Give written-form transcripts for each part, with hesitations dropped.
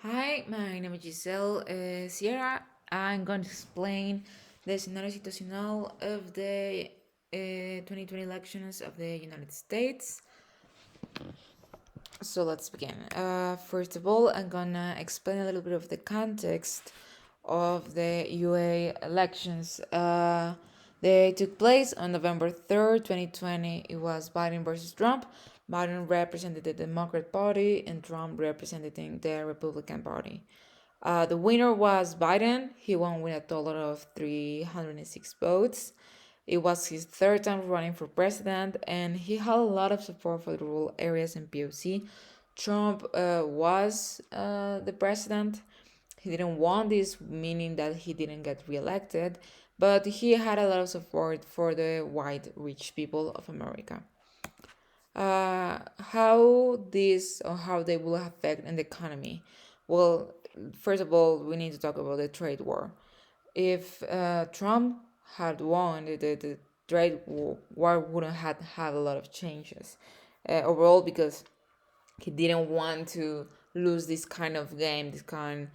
Hi, my name is Giselle Sierra. I'm going to explain the Escenario Situacional of the 2020 elections of the United States. So let's begin. First of all, I'm gonna explain a little bit of the context of the UA elections. They took place on November 3rd, 2020. It was Biden versus Trump. Biden represented the Democrat Party and Trump representing the Republican Party. The winner was Biden. He won with a total of 306 votes. It was his third time running for president, and he had a lot of support for the rural areas in POC. Trump was the president. He didn't want this, meaning that he didn't get reelected, but he had a lot of support for the white rich people of America. How they will affect in the economy. Well, first of all, we need to talk about the trade war. If Trump had won, the trade war wouldn't have had a lot of changes overall, because he didn't want to lose this kind of game, this kind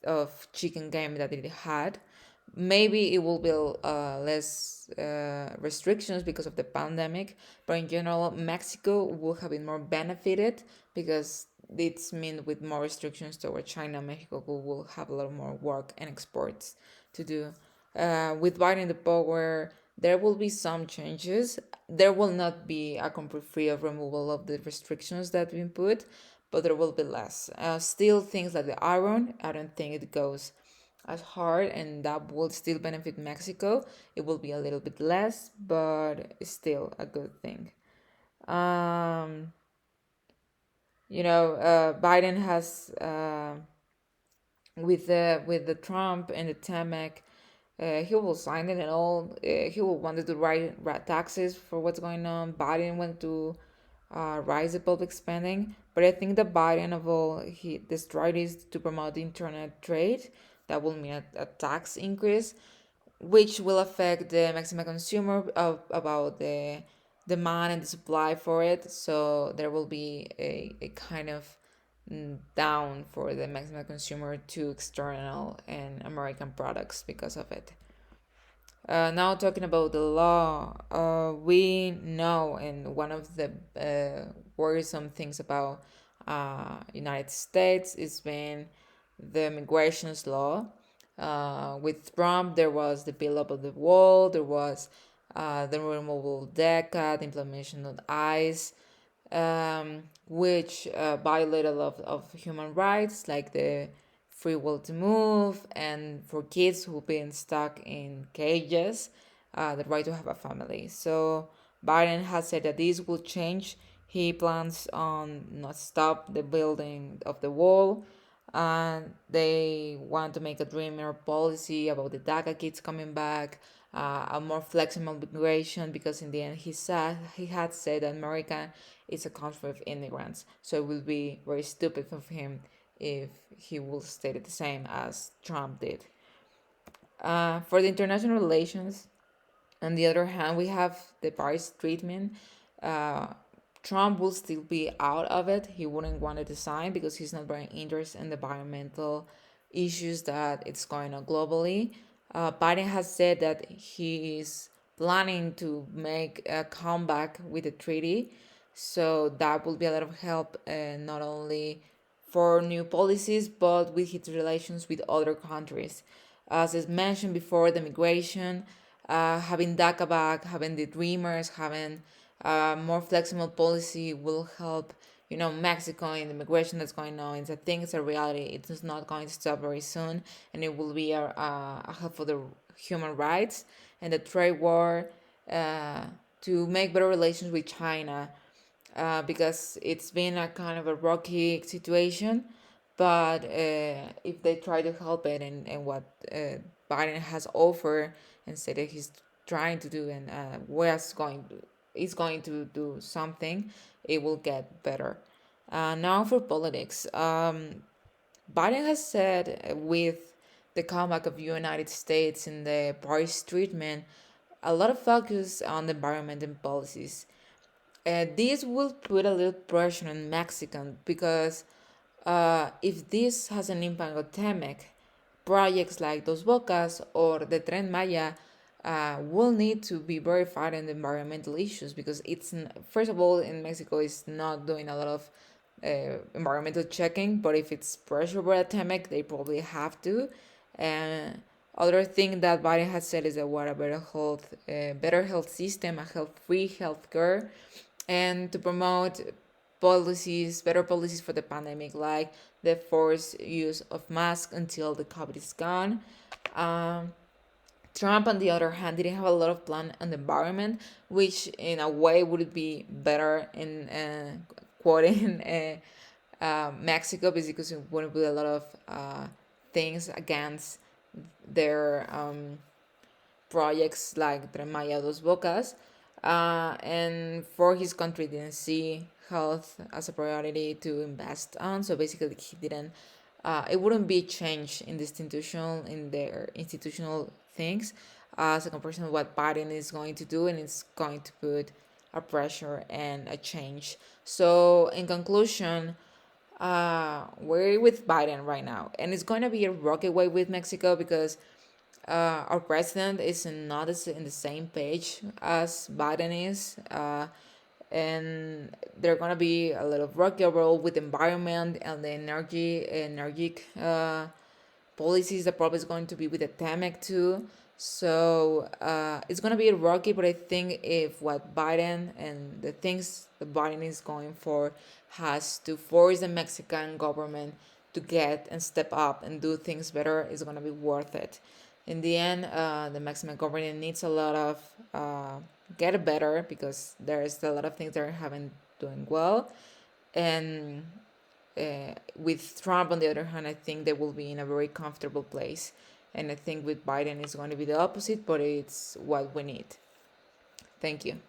of chicken game that it had. Maybe it will be less restrictions because of the pandemic, but in general, Mexico will have been more benefited because it's mean with more restrictions toward China. Mexico will have a lot more work and exports to do. With Biden in the power, there will be some changes. There will not be a complete free of removal of the restrictions that have been put, but there will be less. Still, things like the iron, I don't think it goes as hard, and that will still benefit Mexico. It will be a little bit less, but it's still a good thing. Um, Biden has with the Trump and the TAMEC, he will sign it and all. He will want to write taxes for what's going on. Biden went to rise the public spending, but I think the Biden of all he the strategy to promote the internet trade. That will mean a tax increase, which will affect the Mexican consumer about the demand and the supply for it. So there will be a kind of down for the Mexican consumer to external and American products because of it. Now talking about the law, we know, and one of the worrisome things about United States is been the migrations law. With Trump, there was the build up of the wall, there was the removal of DECA, the implementation of ICE, which violate a lot of human rights, like the free will to move, and for kids who've been stuck in cages, the right to have a family. So Biden has said that this will change. He plans on not stop the building of the wall, and they want to make a dreamer policy about the DACA kids coming back, a more flexible migration, because in the end he had said that America is a country of immigrants, so it would be very stupid of him if he will state it the same as Trump did. For the international relations, on the other hand, we have the Paris treatment. Uh, Trump will still be out of it. He wouldn't want to sign because he's not very interested in the environmental issues that it's going on globally. Biden has said that he is planning to make a comeback with the treaty, so that will be a lot of help, not only for new policies but with his relations with other countries. As I mentioned before, the migration, having DACA back, having the Dreamers, having a more flexible policy will help. Mexico and the immigration that's going on. I think it's a reality. It is not going to stop very soon, and it will be a help for the human rights and the trade war, to make better relations with China, because it's been a kind of a rocky situation. But if they try to help it, and what Biden has offered and said that he's trying to do, and was going to is going to do something, it will get better. Now for politics, Biden has said, with the comeback of the United States and the Paris treatment, a lot of focus on the environment and policies. This will put a little pressure on Mexican, because if this has an impact on TEMEC, projects like Dos Bocas or the Tren Maya will need to be verified in the environmental issues, because first of all, in Mexico, it's not doing a lot of environmental checking, but if it's pressure by TEMEC, they probably have to. And other thing that Biden has said is that what a better health system, a health-free healthcare, and to promote better policies for the pandemic, like the forced use of masks until the COVID is gone. Um, Trump, on the other hand, didn't have a lot of plan on the environment, which in a way would be better in quoting Mexico, because it wouldn't be a lot of things against their projects like Tren Maya Dos Bocas. And for his country, didn't see health as a priority to invest on. So basically, he didn't. It wouldn't be change in their institutional things, as a comparison of what Biden is going to do, and it's going to put a pressure and a change. So in conclusion, we're with Biden right now, and it's going to be a rocky way with Mexico, because our president is not in the same page as Biden is, and they're gonna be a little rocky overall with the environment and the energetic policies that probably is going to be with the TAMEC too. So it's going to be rocky, but I think if what Biden and the things that Biden is going for has to force the Mexican government to get and step up and do things better, it's going to be worth it. In the end, the Mexican government needs a lot of get better, because there's a lot of things that haven't doing well, and with Trump, on the other hand, I think they will be in a very comfortable place. And I think with Biden, it's going to be the opposite, but it's what we need. Thank you.